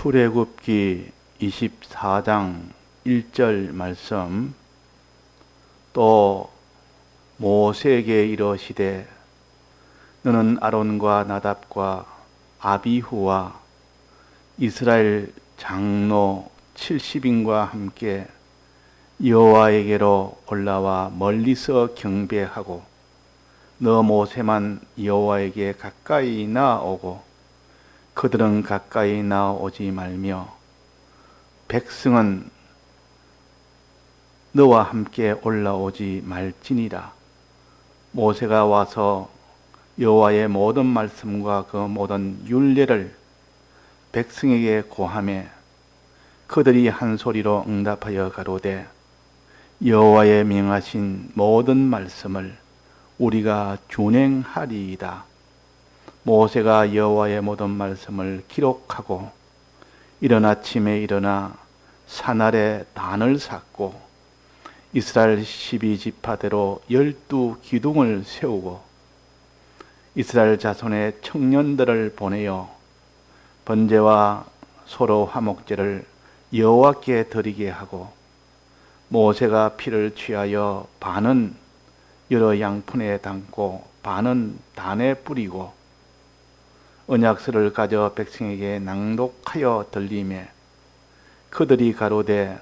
출애굽기 24장 1절 말씀. 또 모세에게 이르시되 너는 아론과 나답과 아비후와 이스라엘 장로 70인과 함께 여호와에게로 올라와 멀리서 경배하고 너 모세만 여호와에게 가까이 나아오고 그들은 가까이 나오지 말며 백성은 너와 함께 올라오지 말지니라. 모세가 와서 여호와의 모든 말씀과 그 모든 율례를 백성에게 고하매 그들이 한 소리로 응답하여 가로되 여호와의 명하신 모든 말씀을 우리가 준행하리이다. 모세가 여호와의 모든 말씀을 기록하고 이른 아침에 일어나 산 아래 단을 샀고 이스라엘 12지파대로 12기둥을 세우고 이스라엘 자손의 청년들을 보내어 번제와 소로 화목제를 여호와께 드리게 하고 모세가 피를 취하여 반은 여러 양푼에 담고 반은 단에 뿌리고 언약서를 가져 백성에게 낭독하여 들리매 그들이 가로되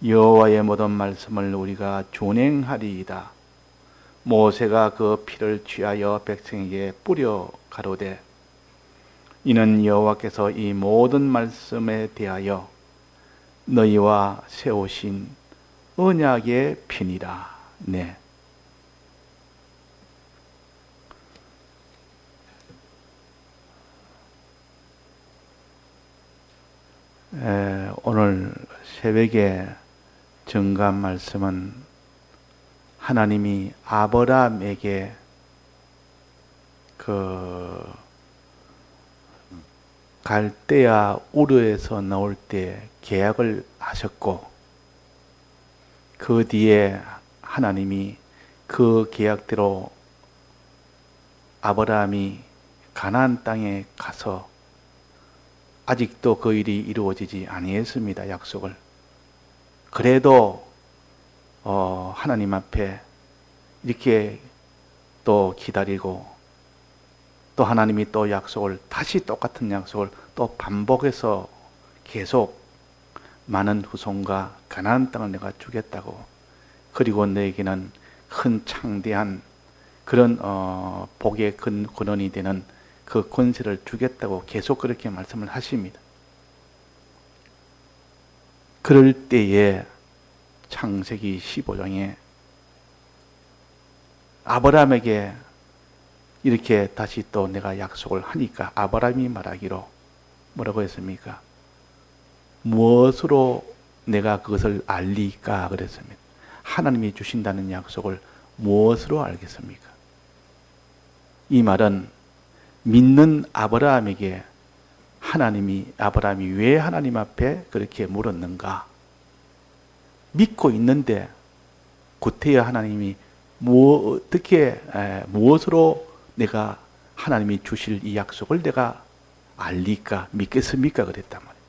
여호와의 모든 말씀을 우리가 준행하리이다. 모세가 그 피를 취하여 백성에게 뿌려 가로되 이는 여호와께서 이 모든 말씀에 대하여 너희와 세우신 언약의 피니라. 네. 오늘 새벽에 정감 말씀은 하나님이 아브라함에게 갈대아 우르에서 나올 때 계약을 하셨고 그 뒤에 하나님이 그 계약대로 아브라함이 가나안 땅에 가서 아직도 그 일이 이루어지지 아니했습니다. 약속을. 그래도 하나님 앞에 이렇게 또 기다리고 또 하나님이 또 약속을 다시 똑같은 약속을 또 반복해서 계속 많은 후손과 가나안 땅을 내가 주겠다고 그리고 너에게는 큰 창대한 그런 복의 근원이 되는 그 권세를 주겠다고 계속 그렇게 말씀을 하십니다. 그럴 때에 창세기 15장에 아브라함에게 이렇게 다시 또 내가 약속을 하니까 아브라함이 말하기로 뭐라고 했습니까? 무엇으로 내가 그것을 알리까 그랬습니다. 하나님이 주신다는 약속을 무엇으로 알겠습니까? 이 말은 믿는 아브라함에게 아브라함이 왜 하나님 앞에 그렇게 물었는가? 믿고 있는데 구태여 하나님이 무엇으로 내가 하나님이 주실 이 약속을 내가 알리까 믿겠습니까? 그랬단 말이에요.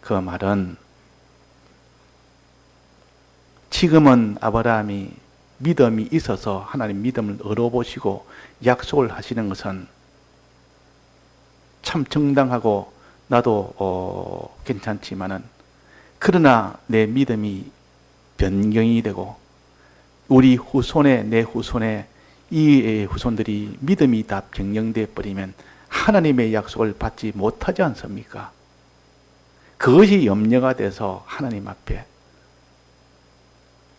그 말은 지금은 아브라함이 믿음이 있어서 하나님 믿음을 얻어보시고 약속을 하시는 것은 참 정당하고 나도 괜찮지만은 그러나 내 믿음이 변경이 되고 우리 후손의 내 후손의 이 후손들이 믿음이 다 변경되어 버리면 하나님의 약속을 받지 못하지 않습니까? 그것이 염려가 돼서 하나님 앞에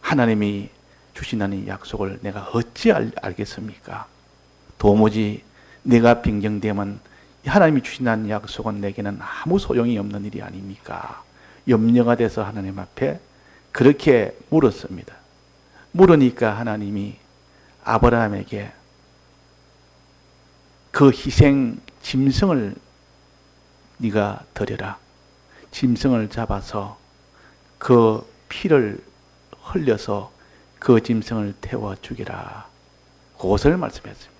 하나님이 주신다는 약속을 내가 어찌 알겠습니까? 도무지 내가 변경되면 하나님이 주신다는 약속은 내게는 아무 소용이 없는 일이 아닙니까? 염려가 돼서 하나님 앞에 그렇게 물었습니다. 물으니까 하나님이 아브라함에게 그 희생 짐승을 네가 드려라. 짐승을 잡아서 그 피를 흘려서 그 짐승을 태워 죽이라. 그것을 말씀했습니다.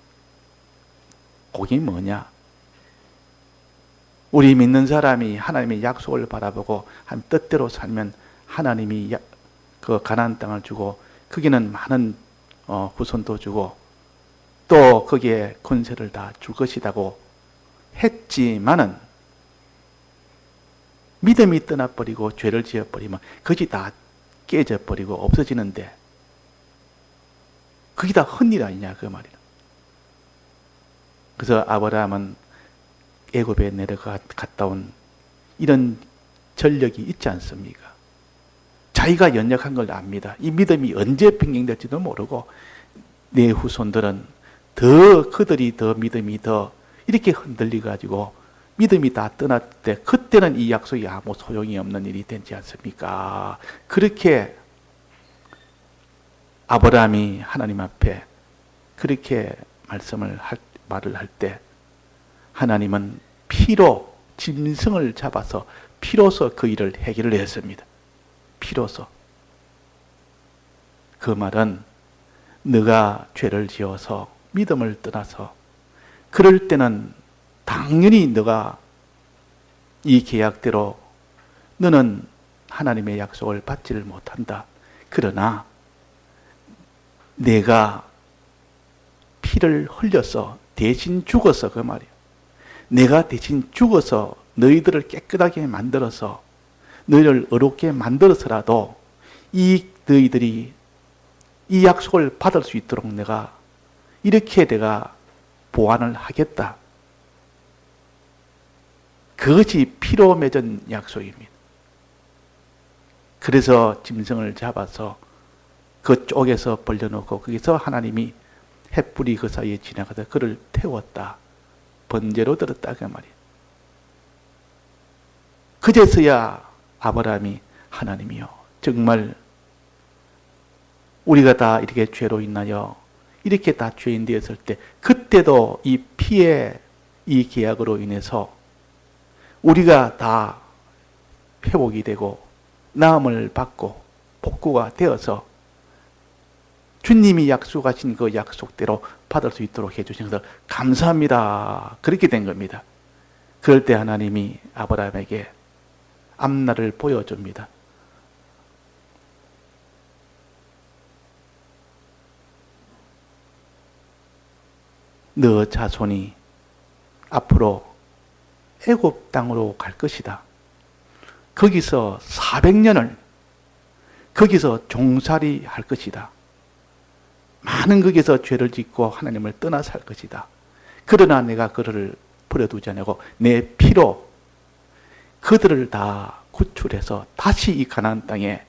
그게 뭐냐? 우리 믿는 사람이 하나님의 약속을 바라보고 한 뜻대로 살면 하나님이 그 가나안 땅을 주고 거기는 많은 후손도 주고 또 거기에 권세를 다 줄 것이라고 했지만은 믿음이 떠나버리고 죄를 지어버리면 그것이 다 깨져버리고 없어지는데 그게 다 헛일 아니냐 그 말이야. 그래서 아브라함은 애굽에 내려갔다 온 이런 전력이 있지 않습니까? 자기가 연약한 걸 압니다. 이 믿음이 언제 변경될지도 모르고 내 후손들은 그들이 더 믿음이 더 이렇게 흔들려가지고 믿음이 다 떠날 때 그때는 이 약속이 아무 소용이 없는 일이 되지 않습니까? 그렇게 아브라함이 하나님 앞에 그렇게 말을 할 때 하나님은 피로 짐승을 잡아서 피로서 그 일을 해결을 했습니다. 피로서. 그 말은 너가 죄를 지어서 믿음을 떠나서 그럴 때는 당연히 너가 이 계약대로 너는 하나님의 약속을 받지를 못한다. 그러나 내가 피를 흘려서 대신 죽어서 그 말이야. 내가 대신 죽어서 너희들을 깨끗하게 만들어서 너희를 어렵게 만들어서라도 너희들이 이 약속을 받을 수 있도록 내가 보완을 하겠다. 그것이 피로 맺은 약속입니다. 그래서 짐승을 잡아서 그쪽에서 벌려놓고 거기서 하나님이 햇불이 그 사이에 지나가서 그를 태웠다. 번제로 들었다 그 말이에요. 그제서야 아브라함이 하나님이요 정말 우리가 다 이렇게 죄로 인하여 이렇게 다 죄인 되었을 때 그때도 이 피의 이 계약으로 인해서 우리가 다 회복이 되고 나음을 받고 복구가 되어서 주님이 약속하신 그 약속대로 받을 수 있도록 해주신 것을 감사합니다. 그렇게 된 겁니다. 그럴 때 하나님이 아브라함에게 앞날을 보여줍니다. 너 자손이 앞으로 애굽 땅으로 갈 것이다. 거기서 400년을 거기서 종살이 할 것이다. 많은 거기서 죄를 짓고 하나님을 떠나 살 것이다. 그러나 내가 그들을 버려두지 않고 내 피로 그들을 다 구출해서 다시 이 가나안 땅에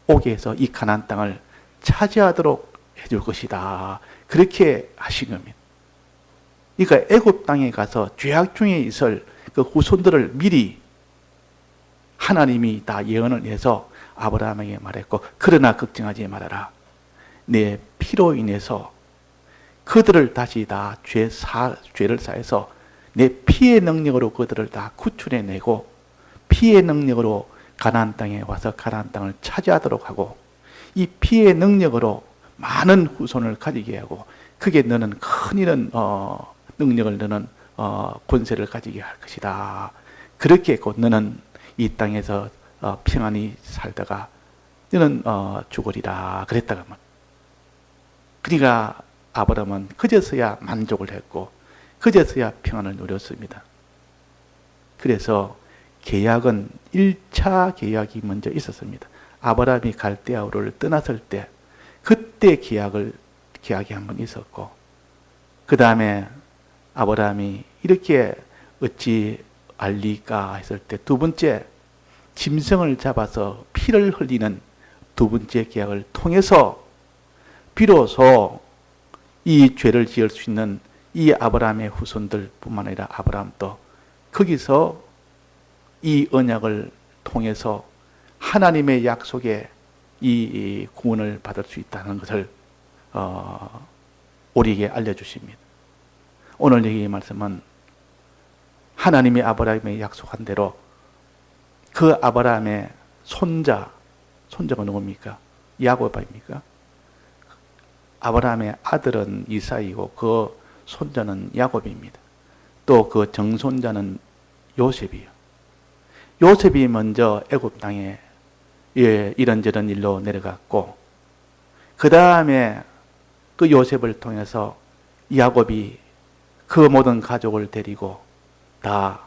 오게 해서 이 가나안 땅을 차지하도록 해줄 것이다. 그렇게 하신 겁니다. 그러니까 애굽 땅에 가서 죄악 중에 있을 그 후손들을 미리 하나님이 다 예언을 해서 아브라함에게 말했고, 그러나 걱정하지 말아라. 내 피로 인해서 그들을 다시 다 죄를 사해서 내 피의 능력으로 그들을 다 구출해내고 피의 능력으로 가나안 땅에 와서 가나안 땅을 차지하도록 하고 이 피의 능력으로 많은 후손을 가지게 하고 그게 너는 큰 이런 능력을 너는 권세를 가지게 할 것이다. 그렇게 했고 너는 이 땅에서 평안히 살다가 너는 죽으리라 그랬다가 그러니까 아브라함은 그제서야 만족을 했고 그제서야 평안을 누렸습니다. 그래서 계약은 1차 계약이 먼저 있었습니다. 아브라함이 갈대아우를 떠났을 때 그때 계약이 한 번 있었고 그 다음에 아브라함이 이렇게 어찌 알리까 했을 때 두 번째 짐승을 잡아서 피를 흘리는 두 번째 계약을 통해서 비로소 이 죄를 지을 수 있는 이 아브라함의 후손들 뿐만 아니라 아브라함도 거기서 이 언약을 통해서 하나님의 약속에 이 구원을 받을 수 있다는 것을 우리에게 알려주십니다. 오늘 이 말씀은 하나님이 아브라함에 약속한 대로 그 아브라함의 손자가 누굽니까? 야곱입니까? 아브라함의 아들은 이삭이고 그 손자는 야곱입니다. 또 그 정손자는 요셉이요. 요셉이 먼저 애굽 땅에 이런저런 일로 내려갔고, 그 다음에 그 요셉을 통해서 야곱이 그 모든 가족을 데리고 다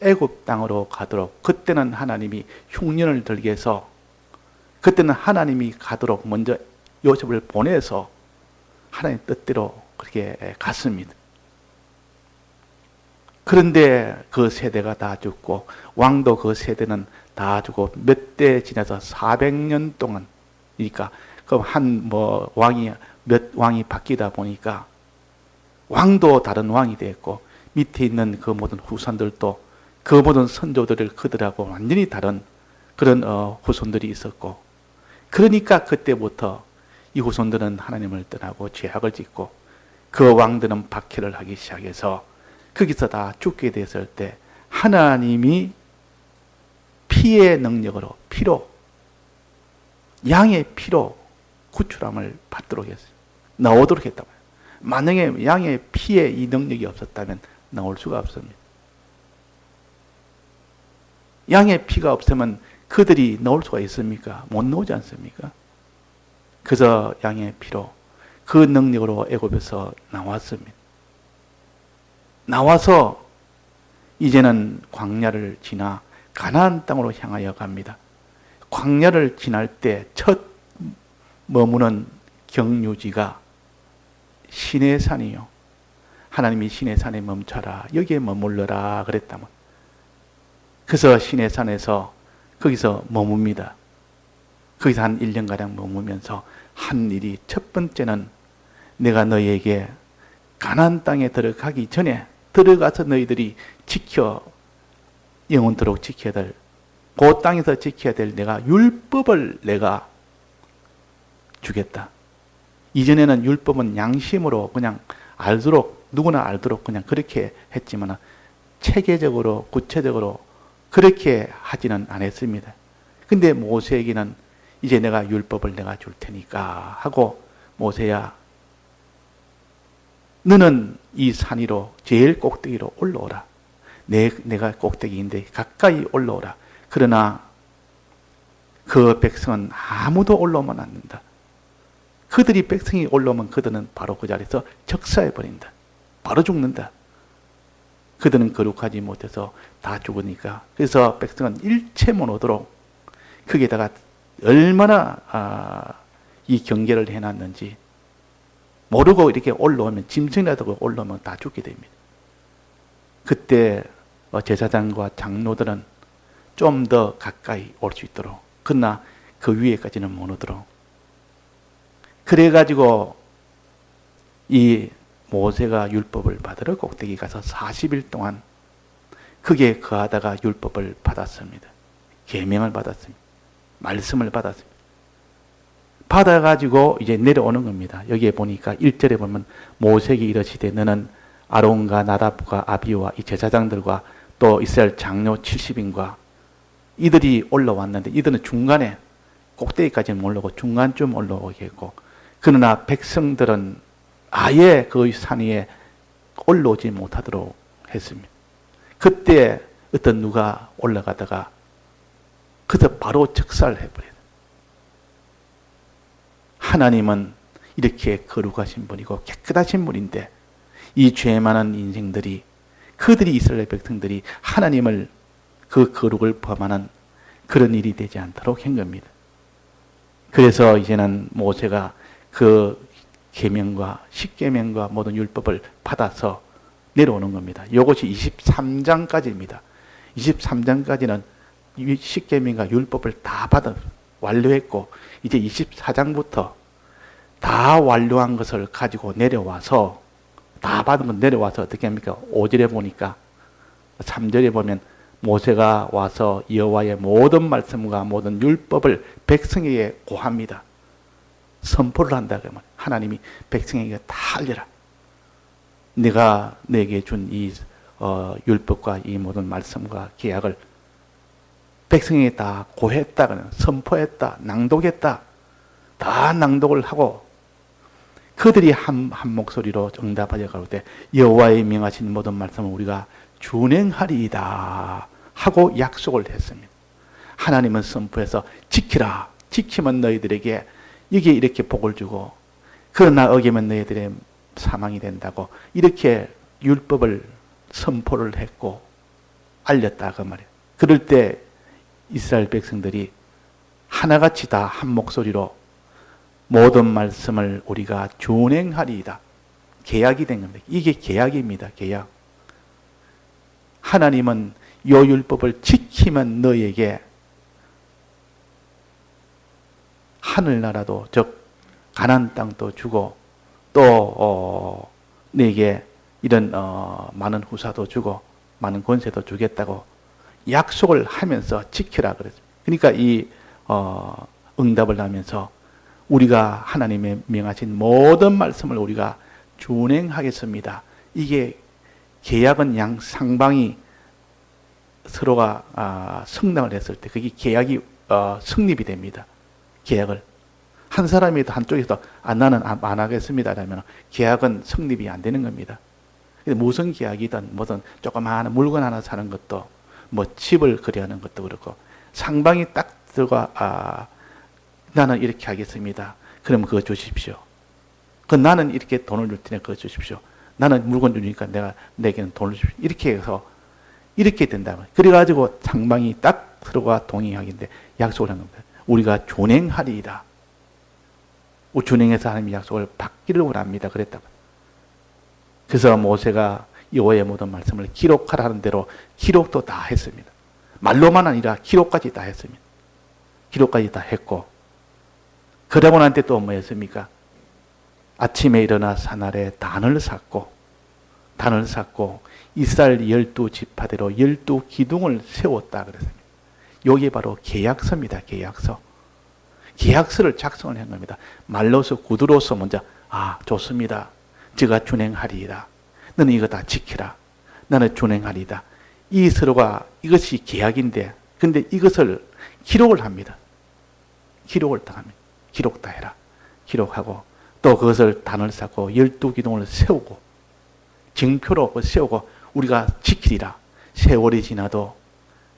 애굽 땅으로 가도록, 그때는 하나님이 흉년을 들게 해서, 그때는 하나님이 가도록 먼저 요셉을 보내서 하나님 뜻대로 그렇게 갔습니다. 그런데 그 세대가 다 죽고, 왕도 그 세대는 다 죽고, 몇 대 지나서 400년 동안, 그러니까 그럼 몇 왕이 바뀌다 보니까 왕도 다른 왕이 됐고, 밑에 있는 그 모든 후손들도 그 모든 선조들을 그들하고 완전히 다른 그런 후손들이 있었고, 그러니까 그때부터 이 후손들은 하나님을 떠나고 죄악을 짓고, 그 왕들은 박해를 하기 시작해서 거기서 다 죽게 됐을 때 하나님이 피의 능력으로, 양의 피로 구출함을 받도록 했어요. 나오도록 했단 말이에요. 만약에 양의 피에 이 능력이 없었다면 나올 수가 없습니다. 양의 피가 없으면 그들이 나올 수가 있습니까? 못 나오지 않습니까? 그래서 양의 피로 그 능력으로 애굽에서 나왔습니다. 나와서 이제는 광야를 지나 가나안 땅으로 향하여 갑니다. 광야를 지날 때 첫 머무는 경유지가 시내산이요. 하나님이 시내산에 멈춰라, 여기에 머물러라 그랬다면, 그래서 시내산에서 거기서 머뭅니다. 거기서 한 1년가량 머무면서 한 일이, 첫 번째는 내가 너희에게 가나안 땅에 들어가기 전에 들어가서 너희들이 영원토록 지켜야 될, 그 땅에서 지켜야 될 내가 율법을 내가 주겠다. 이전에는 율법은 양심으로 그냥 알도록, 누구나 알도록 그냥 그렇게 했지만 체계적으로, 구체적으로 그렇게 하지는 않았습니다. 근데 모세에게는 이제 내가 율법을 내가 줄 테니까 하고, 모세야, 너는 이 산 위로 제일 꼭대기로 올라오라. 내가 꼭대기인데 가까이 올라오라. 그러나 그 백성은 아무도 올라오면 안 된다. 그들이, 백성이 올라오면 그들은 바로 그 자리에서 적사해버린다. 바로 죽는다. 그들은 거룩하지 못해서 다 죽으니까. 그래서 백성은 일체 못 오도록 거기에다가 얼마나 이 경계를 해놨는지 모르고 이렇게 올라오면, 짐승이라도 올라오면 다 죽게 됩니다. 그때 제사장과 장로들은 좀 더 가까이 올 수 있도록, 그러나 그 위에까지는 못 오도록, 그래가지고 이 모세가 율법을 받으러 꼭대기 가서 40일 동안 거기에 거하다가 율법을 받았습니다. 계명을 받았습니다. 말씀을 받았습니다. 받아가지고 이제 내려오는 겁니다. 여기에 보니까 1절에 보면 모세에게 이르시되 너는 아론과 나답과 아비와 이 제사장들과 또 이스라엘 장로 70인과 이들이 올라왔는데, 이들은 중간에 꼭대기까지는 못 올라오고 중간쯤 올라오게 했고, 그러나 백성들은 아예 그 산 위에 올라오지 못하도록 했습니다. 그때 어떤 누가 올라가다가 그래서 바로 즉사를 해버려요. 하나님은 이렇게 거룩하신 분이고 깨끗하신 분인데, 이 죄 많은 인생들이, 그들이, 이스라엘 백성들이 하나님을, 그 거룩을 범하는 그런 일이 되지 않도록 한 겁니다. 그래서 이제는 모세가 그 계명과 십계명과 모든 율법을 받아서 내려오는 겁니다. 이것이 23장까지입니다. 23장까지는 십계명과 율법을 다 받아 완료했고, 이제 24장부터 다 완료한 것을 가지고 내려와서, 다 받은 건 내려와서 어떻게 합니까? 5절에 보니까, 3절에 보면 모세가 와서 여호와의 모든 말씀과 모든 율법을 백성에게 고합니다. 선포를 한다 그러면 하나님이 백성에게 다 알려라. 내가 내게 준 이 율법과 이 모든 말씀과 계약을 백성에게 다 고했다, 선포했다, 낭독했다. 다 낭독을 하고 그들이 한 목소리로 응답하여 가로되 여호와의 명하신 모든 말씀을 우리가 준행하리이다 하고 약속을 했습니다. 하나님은 선포해서 지키라. 지키면 너희들에게 이게 이렇게 복을 주고 그러나 어기면 너희들의 사망이 된다고 이렇게 율법을 선포를 했고 알렸다 그 말이에요. 그럴 때 이스라엘 백성들이 하나같이 다 한 목소리로 모든 말씀을 우리가 준행하리이다. 계약이 된 겁니다. 이게 계약입니다. 계약. 하나님은 요 율법을 지키면 너에게 하늘나라도 즉 가나안 땅도 주고 또 너에게 이런 많은 후사도 주고 많은 권세도 주겠다고 약속을 하면서 지키라 그랬어요. 그러니까 이 응답을 하면서 우리가 하나님의 명하신 모든 말씀을 우리가 준행하겠습니다. 이게 계약은 양 상방이 서로가 성당을 했을 때 그게 계약이 성립이 됩니다. 계약을 한 사람이 한쪽에서 나는 안 하겠습니다 라면 계약은 성립이 안 되는 겁니다. 무슨 계약이든 뭐든 조그마한 물건 하나 사는 것도 뭐 집을 거래하는 것도 그렇고 상방이 딱 들어가 나는 이렇게 하겠습니다. 그럼 그거 주십시오. 나는 이렇게 돈을 줄 테니 그거 주십시오. 나는 물건 주니까 내게는 돈을 주십시오. 이렇게 해서 이렇게 된다. 그래가지고 상방이 딱 서로가 동의하기인데 약속을 한 겁니다. 우리가 준행하리이다. 준행해서 하나님의 약속을 받기를 원합니다. 그랬다고. 그래서 모세가 여호와의 모든 말씀을 기록하라는 대로 기록도 다 했습니다. 말로만 아니라 기록까지 다 했습니다. 기록까지 다 했고 그러고 난 때 또 뭐였습니까? 아침에 일어나 산아래 단을 샀고 이스라엘 12지파대로 12기둥을 세웠다 그랬습니다. 이게 바로 계약서입니다. 계약서. 계약서를 작성을 한 겁니다. 말로서 구두로서 먼저 좋습니다. 제가 준행하리이다. 너는 이거 다 지키라. 나는 준행하리이다. 이 서로가 이것이 계약인데 근데 이것을 기록을 합니다. 기록을 다 합니다. 기록 다 해라. 기록하고 또 그것을 단을 쌓고 12기둥을 세우고 증표로 세우고 우리가 지키리라. 세월이 지나도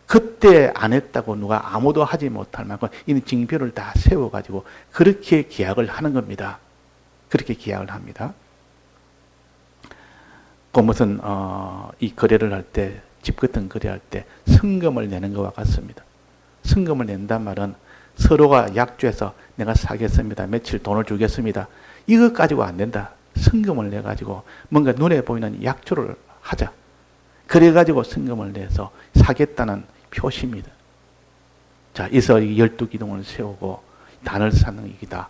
그때 안 했다고 누가 아무도 하지 못할 만큼 이 징표를 다 세워가지고 그렇게 계약을 하는 겁니다. 그렇게 계약을 합니다. 그 무슨 이 거래를 할 때, 집 같은 거래할 때 성금을 내는 것과 같습니다. 성금을 낸단 말은 서로가 약주해서 내가 사겠습니다. 며칠 돈을 주겠습니다. 이것 가지고 안 된다. 성금을 내가지고 뭔가 눈에 보이는 약주를 하자. 그래가지고 성금을 내서 사겠다는 표시입니다. 자, 이서 12기둥을 세우고 단을 쌓는 얘기다.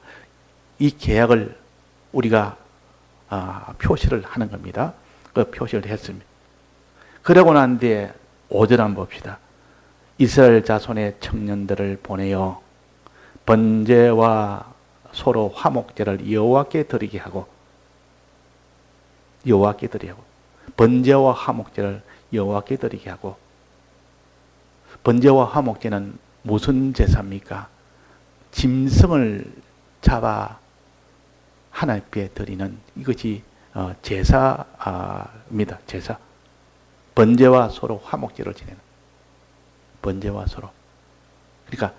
이 계약을 우리가 표시를 하는 겁니다. 그 표시를 했습니다. 그러고 난 뒤에 5절 한번 봅시다. 이스라엘 자손의 청년들을 보내어 번제와 소로 화목제를 여호와께 드리게 하고 번제와 화목제를 여호와께 드리게 하고 번제와 화목제는 무슨 제사입니까? 짐승을 잡아 하나님께 드리는 이것이 제사입니다. 제사. 번제와 소로 화목제를 지내는 번제와 소로. 그러니까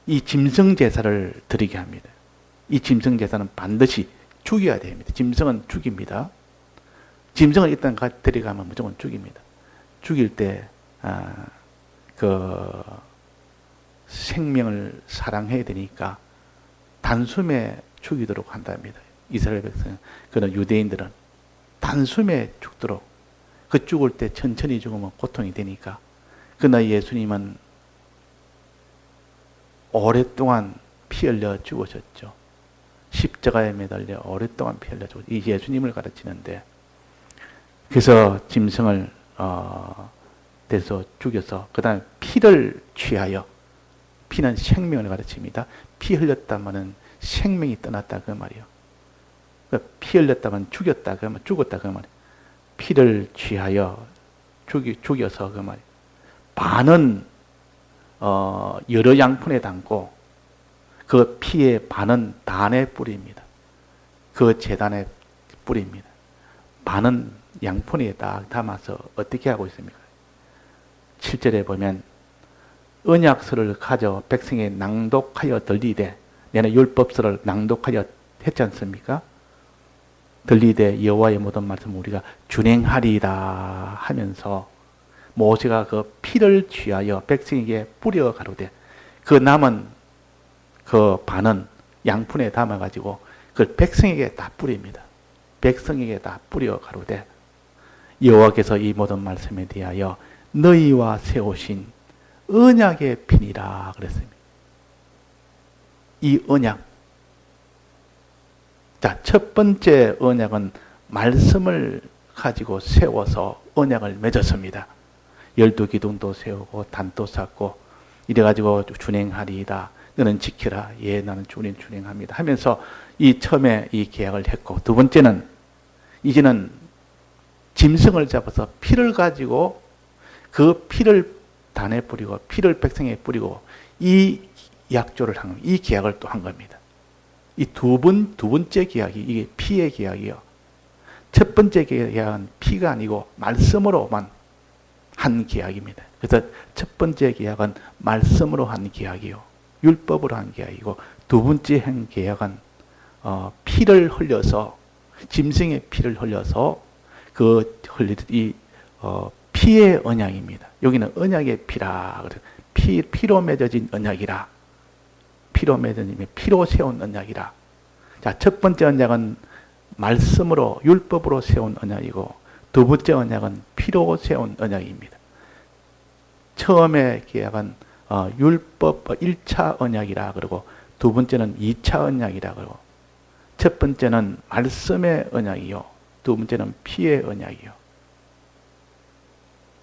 이 짐승 제사를 드리게 합니다. 이 짐승 제사는 반드시 죽여야 됩니다. 짐승은 죽입니다. 짐승을 일단 데려가면 무조건 죽입니다. 죽일 때 그 생명을 사랑해야 되니까 단숨에 죽이도록 한답니다. 이스라엘 백성, 그런 유대인들은 단숨에 죽도록 그 죽을 때 천천히 죽으면 고통이 되니까. 그러나 예수님은 오랫동안 피 흘려 죽으셨죠. 십자가에 매달려 오랫동안 피 흘려 죽으셨죠. 이 예수님을 가르치는데 그래서 짐승을 대서 죽여서 그 다음에 피를 취하여 피는 생명을 가르칩니다. 피 흘렸다면 생명이 떠났다 그 말이에요. 피 흘렸다면 죽였다 그 말, 죽었다 그 말이에요. 피를 취하여 죽여서 그 말이에요. 반은 여러 양푼에 담고 그 피의 반은 단에 뿌립니다. 그 제단에 뿌립니다. 반은 양푼에 딱 담아서 어떻게 하고 있습니까? 7절에 보면 언약서를 가져 백성에 낭독하여 들리되, 내가 율법서를 낭독하여 했지 않습니까? 들리되 여호와의 모든 말씀을 우리가 준행하리이다 하면서 모세가 그 피를 취하여 백성에게 뿌려 가로되, 그 남은 그 반은 양푼에 담아가지고 그걸 백성에게 다 뿌립니다. 백성에게 다 뿌려 가로되, 여호와께서 이 모든 말씀에 대하여 너희와 세우신 언약의 피니라 그랬습니다. 이 언약. 자, 첫 번째 언약은 말씀을 가지고 세워서 언약을 맺었습니다. 12기둥도 세우고 단도 쌓고 이래가지고 준행하리이다. 너는 지키라. 예, 나는 준행합니다. 하면서 이 처음에 이 계약을 했고, 두 번째는 이제는 짐승을 잡아서 피를 가지고 그 피를 단에 뿌리고 피를 백성에 뿌리고 이 약조를 한, 이 계약을 또 한 겁니다. 이 두 번째 계약이 이게 피의 계약이요. 첫 번째 계약은 피가 아니고 말씀으로만 한 계약입니다. 그래서 첫 번째 계약은 말씀으로 한 계약이요. 율법으로 한 계약이고, 두 번째 한 계약은 피를 흘려서, 짐승의 피를 흘려서 그 흘린 피의 언약입니다. 여기는 언약의 피라. 피로 맺어진 언약이라. 피로 맺어진, 피로 세운 언약이라. 자, 첫 번째 언약은 말씀으로, 율법으로 세운 언약이고, 두 번째 언약은 피로 세운 언약입니다. 처음에 계약은 율법 1차 언약이라 그러고, 두 번째는 2차 언약이라 그러고, 첫 번째는 말씀의 언약이요, 두 번째는 피의 언약이요.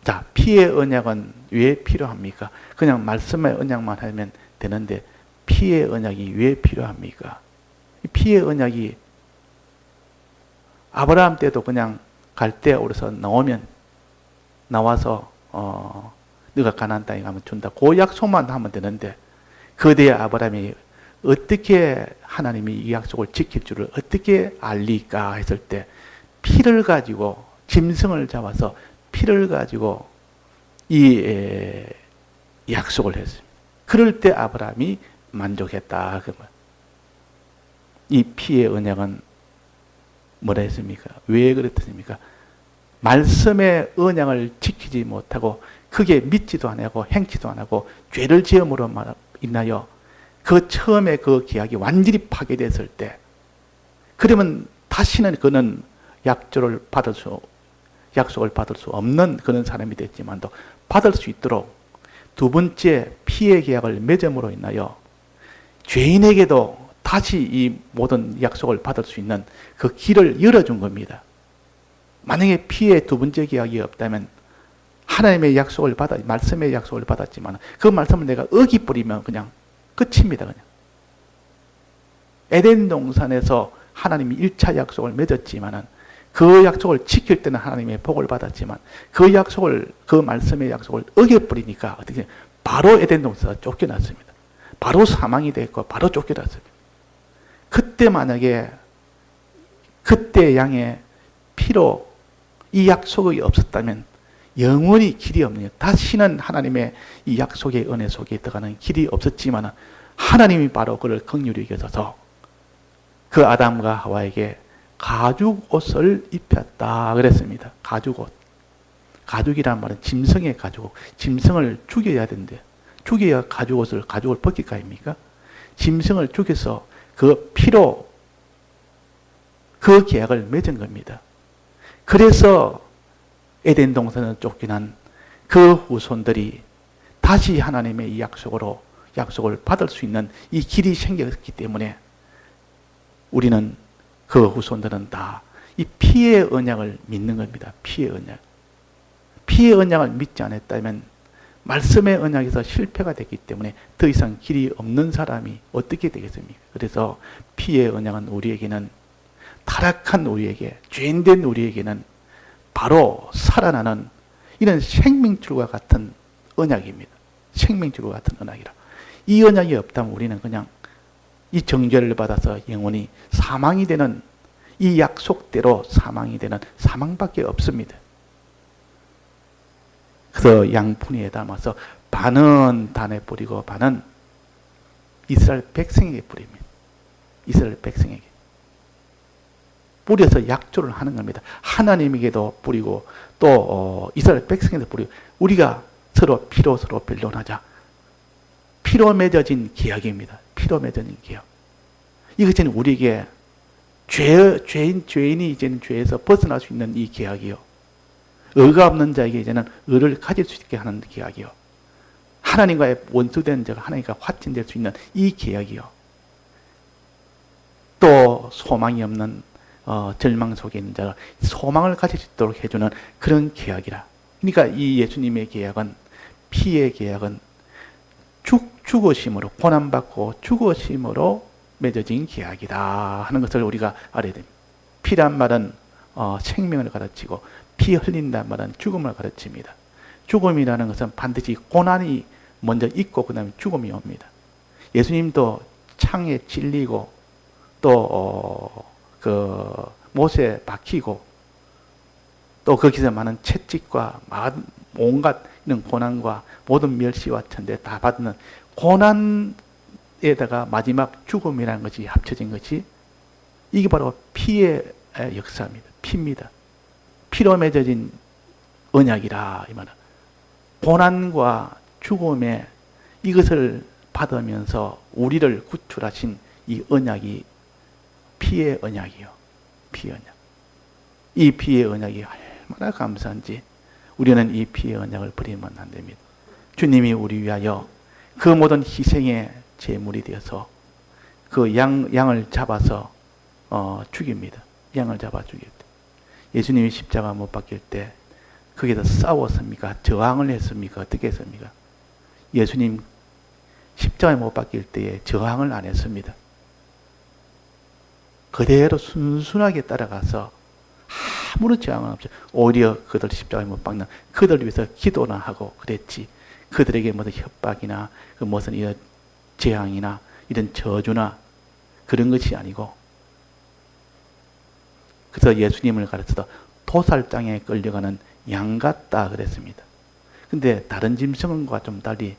자, 피의 언약은 왜 필요합니까? 그냥 말씀의 언약만 하면 되는데 피의 언약이 왜 필요합니까? 피의 언약이 아브라함 때도 그냥 갈대아 우르에서 나와서 네가 가나안 땅에 가면 준다. 그 약속만 하면 되는데, 그대의 아브라함이 어떻게 하나님이 이 약속을 지킬 줄을 어떻게 알리까 했을 때, 피를 가지고, 짐승을 잡아서 피를 가지고 이 약속을 했습니다. 그럴 때 아브라함이 만족했다. 이 피의 언약은 뭐라 했습니까? 왜 그랬습니까? 말씀의 언약을 지키지 못하고 그게 믿지도 안 하고 행치도 안 하고 죄를 지음으로 인하여 그 처음에 그 계약이 완전히 파괴됐을 때, 그러면 다시는 그는 약속을 받을 수 없는 그런 사람이 됐지만도 받을 수 있도록 두 번째 피의 계약을 맺음으로 인하여 죄인에게도 다시 이 모든 약속을 받을 수 있는 그 길을 열어준 겁니다. 만약에 피의 두 번째 계약이 없다면 하나님의 약속을 말씀의 약속을 받았지만 그 말씀을 내가 어기버리면 그냥 끝입니다. 그냥. 에덴 동산에서 하나님이 1차 약속을 맺었지만은 그 약속을 지킬 때는 하나님의 복을 받았지만 그 말씀의 약속을 어겨버리니까 어떻게 바로 에덴 동산에서 쫓겨났습니다. 바로 사망이 됐고 바로 쫓겨났습니다. 그때 만약에 그때 양의 피로 이 약속이 없었다면 영원히 길이 없네요. 다시는 하나님의 이 약속의 은혜 속에 들어가는 길이 없었지만 하나님이 바로 그를 긍휼히 여겨서 그 아담과 하와에게 가죽 옷을 입혔다 그랬습니다. 가죽 옷. 가죽이란 말은 짐승의 가죽 옷. 짐승을 죽여야 되는데 죽여야 가죽을 벗길까 아닙니까? 짐승을 죽여서 그 피로 그 계약을 맺은 겁니다. 그래서 에덴 동산에 쫓겨난 그 후손들이 다시 하나님의 이 약속을 받을 수 있는 이 길이 생겼기 때문에 우리는 그 후손들은 다 이 피의 언약을 믿는 겁니다. 피의 언약. 피의 언약을 믿지 않았다면 말씀의 언약에서 실패가 됐기 때문에 더 이상 길이 없는 사람이 어떻게 되겠습니까? 그래서 피의 언약은 우리에게는 타락한 우리에게, 죄인된 우리에게는 바로 살아나는 이런 생명줄과 같은 언약입니다. 생명줄과 같은 언약이라. 이 언약이 없다면 우리는 그냥 이 정죄를 받아서 영원히 사망이 되는 이 약속대로 사망이 되는 사망밖에 없습니다. 그래서 양푼이에 담아서 반은 단에 뿌리고 반은 이스라엘 백성에게 뿌립니다. 이스라엘 백성에게 뿌려서 약조를 하는 겁니다. 하나님에게도 뿌리고 또 이스라엘 백성에게도 뿌리고 우리가 서로 피로 서로 변론하자. 피로 맺어진 계약입니다. 피로 맺어진 계약. 이것은 우리에게 죄인이 이제는 죄에서 벗어날 수 있는 이 계약이요. 의가 없는 자에게 이제는 의를 가질 수 있게 하는 계약이요. 하나님과의 원수된 자가 하나님과 화친될 수 있는 이 계약이요. 또 소망이 없는 절망 속에 있는 자가 소망을 가질 수 있도록 해주는 그런 계약이라. 그러니까 이 예수님의 계약은, 피의 계약은 죽으심으로, 고난받고 죽으심으로 맺어진 계약이다 하는 것을 우리가 알아야 됩니다. 피란 말은 생명을 가르치고 피 흘린다는 말은 죽음을 가르칩니다. 죽음이라는 것은 반드시 고난이 먼저 있고 그 다음에 죽음이 옵니다. 예수님도 창에 찔리고 또 못에 박히고 또 거기서 많은 채찍과 온갖 이런 고난과 모든 멸시와 천대 다 받는 고난에다가 마지막 죽음이라는 것이 합쳐진 것이 이게 바로 피의 역사입니다. 피입니다. 피로 맺어진 언약이라 이 말은 고난과 죽음에 이것을 받으면서 우리를 구출하신 이 언약이 피의 언약이요. 피의 언약. 이 피의 언약이 얼마나 감사한지 우리는 이 피의 언약을 버리면 안 됩니다. 주님이 우리 위하여 그 모든 희생의 제물이 되어서 그 양을 잡아서 죽입니다. 양을 잡아 죽일 때. 예수님이 십자가 못 박힐 때 거기서 싸웠습니까? 저항을 했습니까? 어떻게 했습니까? 예수님 십자가에 못 박힐 때에 저항을 안 했습니다. 그대로 순순하게 따라가서 아무런 저항은 없죠. 오히려 그들 십자가에 못 박는 그들을 위해서 기도나 하고 그랬지. 그들에게 무슨 협박이나 무슨 이런 재앙이나 이런 저주나 그런 것이 아니고, 그래서 예수님을 가르쳐서 도살장에 끌려가는 양 같다 그랬습니다. 근데 다른 짐승과 좀 달리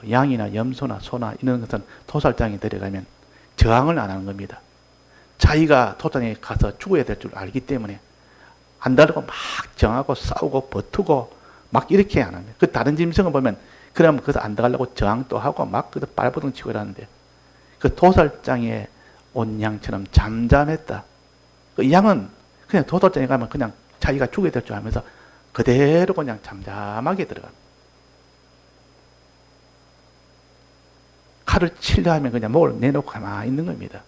양이나 염소나 소나 이런 것은 도살장에 들어가면 저항을 안 하는 겁니다. 자기가 도살장에 가서 죽어야 될 줄 알기 때문에 안 다르고 막 정하고 싸우고 버투고 막 이렇게 안 합니다. 그 다른 짐승을 보면 그러면 거기서 안 들어가려고 저항도 하고 막 그래서 발버둥 치고 이러는데 그 도살장에 온 양처럼 잠잠했다. 그 양은 그냥 도살장에 가면 그냥 자기가 죽어야 될 줄 알면서 그대로 그냥 잠잠하게 들어갑니다. 칼을 치려 하면 그냥 목을 내놓고 가만히 있는 겁니다.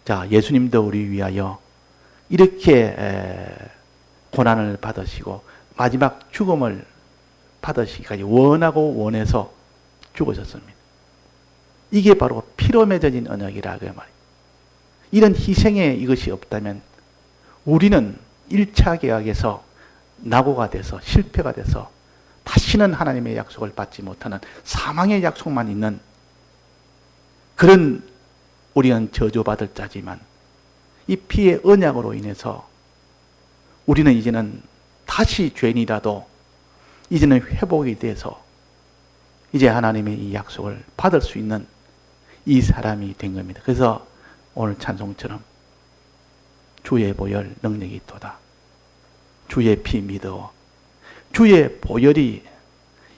자, 예수님도 우리 위하여 이렇게 고난을 받으시고 마지막 죽음을 받으시기까지 원하고 원해서 죽으셨습니다. 이게 바로 피로 맺어진 언약이라 그 말이에요. 이런 희생에 이것이 없다면 우리는 1차 계약에서 낙오가 돼서 실패가 돼서 다시는 하나님의 약속을 받지 못하는 사망의 약속만 있는 그런 우리는 저주받을 자지만 이 피의 언약으로 인해서 우리는 이제는 다시 죄인이라도 이제는 회복이 돼서 이제 하나님의 이 약속을 받을 수 있는 이 사람이 된 겁니다. 그래서 오늘 찬송처럼 주의 보혈 능력이 있도다. 주의 피 믿어. 주의 보혈이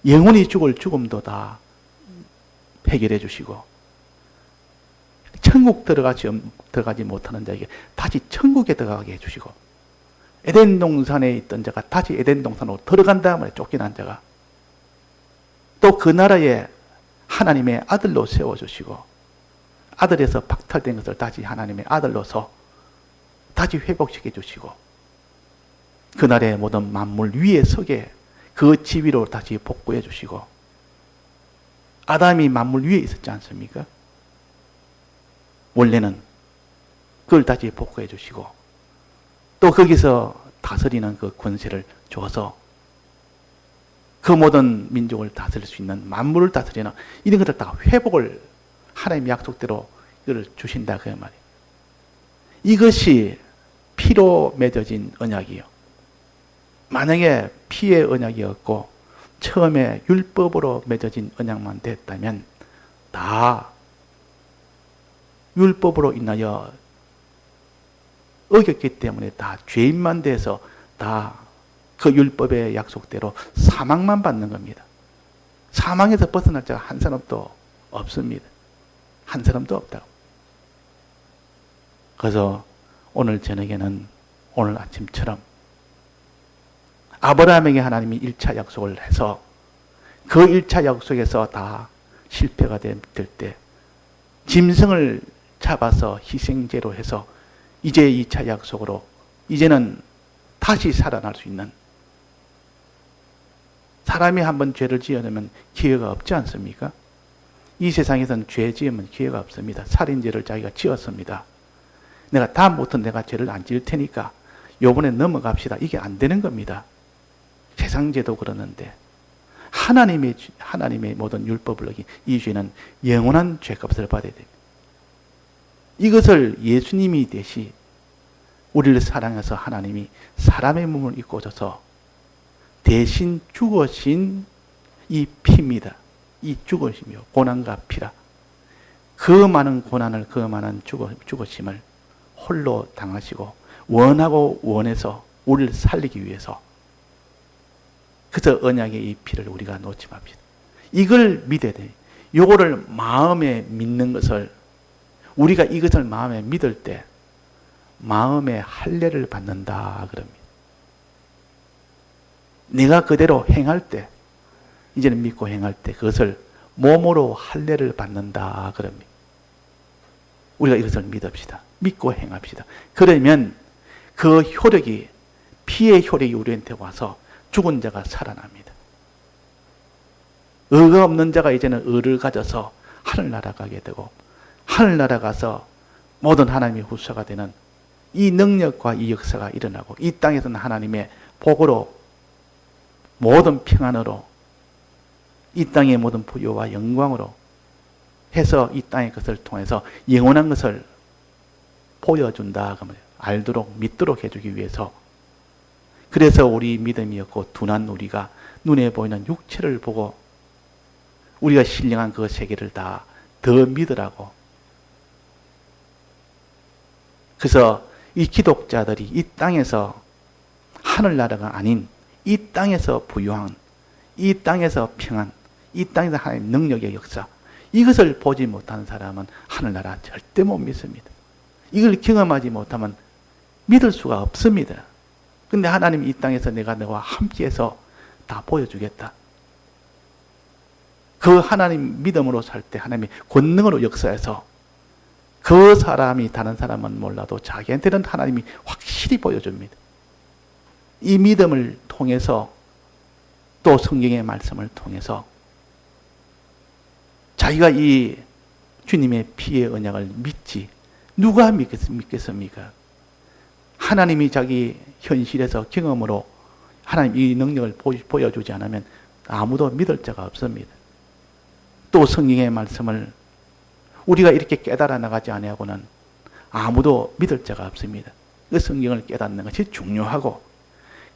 영원히 죽을 죽음도 다 해결해 주시고 천국 들어가지 못하는 자에게 다시 천국에 들어가게 해주시고 에덴 동산에 있던 자가 다시 에덴 동산으로 들어간 다음에 쫓겨난 자가 또 그 나라에 하나님의 아들로 세워주시고 아들에서 박탈된 것을 다시 하나님의 아들로서 다시 회복시켜 주시고 그날의 모든 만물 위에 서게 그 지위로 다시 복구해 주시고 아담이 만물 위에 있었지 않습니까? 원래는 그걸 다시 복구해 주시고 또 거기서 다스리는 그 권세를 줘서 그 모든 민족을 다스릴 수 있는 만물을 다스리는 이런 것들 다 회복을 하나님의 약속대로 이걸 주신다 그 말이에요. 이것이 피로 맺어진 언약이요. 만약에 피의 언약이었고 처음에 율법으로 맺어진 언약만 됐다면 다 율법으로 인하여 어겼기 때문에 다 죄인만 돼서 다 그 율법의 약속대로 사망만 받는 겁니다. 사망에서 벗어날 자가 한 사람도 없습니다. 한 사람도 없다고. 그래서 오늘 저녁에는 오늘 아침처럼 아브라함에게 하나님이 1차 약속을 해서 그 1차 약속에서 다 실패가 될 때 짐승을 잡아서 희생제로 해서 이제 2차 약속으로 이제는 다시 살아날 수 있는, 사람이 한번 죄를 지어내면 기회가 없지 않습니까? 이 세상에서는 죄 지으면 기회가 없습니다. 살인죄를 자기가 지었습니다. 내가 다음부터 내가 죄를 안 지을 테니까 요번에 넘어갑시다. 이게 안 되는 겁니다. 세상죄도 그러는데 하나님의 모든 율법을 어긴 이 죄는 영원한 죄값을 받아야 됩니다. 이것을 예수님이 대신 우리를 사랑해서 하나님이 사람의 몸을 입고 오셔서 대신 죽으신 이 피입니다. 이 죽으심이요. 고난과 피라. 그 많은 고난을, 그 많은 죽으심을 홀로 당하시고 원하고 원해서 우리를 살리기 위해서, 그래서 언약의 이 피를 우리가 놓지 맙시다. 이걸 믿어야 돼요. 요거를 마음에 믿는 것을, 우리가 이것을 마음에 믿을 때 마음의 할례를 받는다 그럽니다. 내가 그대로 행할 때, 이제는 믿고 행할 때 그것을 몸으로 할례를 받는다 그럽니다. 우리가 이것을 믿읍시다. 믿고 행합시다. 그러면 그 효력이, 피의 효력이 우리한테 와서 죽은 자가 살아납니다. 의가 없는 자가 이제는 의를 가져서 하늘나라 가게 되고, 하늘나라 가서 모든 하나님의 후사가 되는 이 능력과 이 역사가 일어나고, 이 땅에서는 하나님의 복으로, 모든 평안으로, 이 땅의 모든 부요와 영광으로 해서 이 땅의 것을 통해서 영원한 것을 보여준다. 알도록 믿도록 해주기 위해서. 그래서 우리 믿음이었고 둔한 우리가 눈에 보이는 육체를 보고 우리가 신령한 그 세계를 다 더 믿으라고. 그래서 이 기독자들이 이 땅에서 하늘나라가 아닌 이 땅에서 부유한, 이 땅에서 평안, 이 땅에서 하나님의 능력의 역사, 이것을 보지 못한 사람은 하늘나라 절대 못 믿습니다. 이걸 경험하지 못하면 믿을 수가 없습니다. 근데 하나님이 이 땅에서 내가 너와 함께해서 다 보여주겠다. 그 하나님 믿음으로 살 때 하나님이 권능으로 역사해서 그 사람이 다른 사람은 몰라도 자기한테는 하나님이 확실히 보여줍니다. 이 믿음을 통해서 또 성경의 말씀을 통해서 자기가 이 주님의 피의 언약을 믿지 누가 믿겠습니까? 하나님이 자기 현실에서 경험으로 하나님 이 능력을 보여주지 않으면 아무도 믿을 자가 없습니다. 또 성경의 말씀을 우리가 이렇게 깨달아 나가지 아니하고는 아무도 믿을 자가 없습니다. 그 성경을 깨닫는 것이 중요하고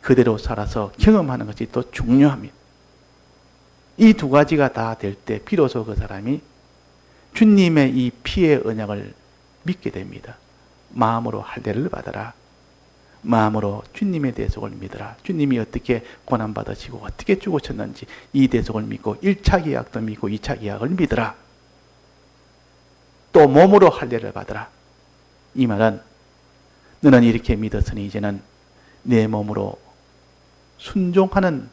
그대로 살아서 경험하는 것이 또 중요합니다. 이 두 가지가 다 될 때 비로소 그 사람이 주님의 이 피의 언약을 믿게 됩니다. 마음으로 할례를 받아라. 마음으로 주님의 대속을 믿어라. 주님이 어떻게 고난받으시고 어떻게 죽으셨는지 이 대속을 믿고 1차 계약도 믿고 2차 계약을 믿어라. 또 몸으로 할례를 받아라. 이 말은 너는 이렇게 믿었으니 이제는 내 몸으로 순종하는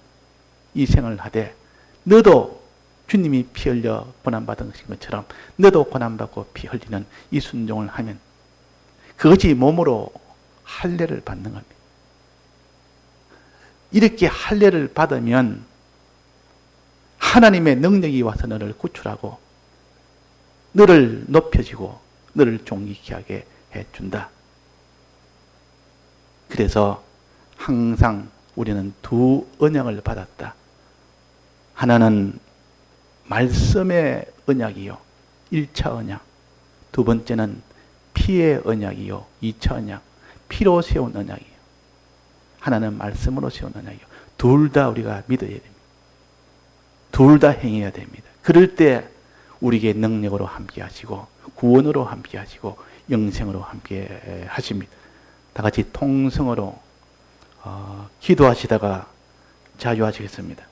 이 생을 하되 너도 주님이 피 흘려 고난받은 것처럼 너도 고난받고 피 흘리는 이 순종을 하면 그것이 몸으로 할례를 받는 겁니다. 이렇게 할례를 받으면 하나님의 능력이 와서 너를 구출하고 너를 높여주고 너를 존귀케 하게 해준다. 그래서 항상 우리는 두 언약을 받았다. 하나는 말씀의 언약이요. 1차 언약. 두 번째는 피의 언약이요 2차 언약 피로 세운 언약이에요. 하나는 말씀으로 세운 언약이요. 둘 다 우리가 믿어야 됩니다. 둘 다 행해야 됩니다. 그럴 때 우리에게 능력으로 함께 하시고 구원으로 함께 하시고 영생으로 함께 하십니다. 다 같이 통성으로 기도하시다가 자유하시겠습니다.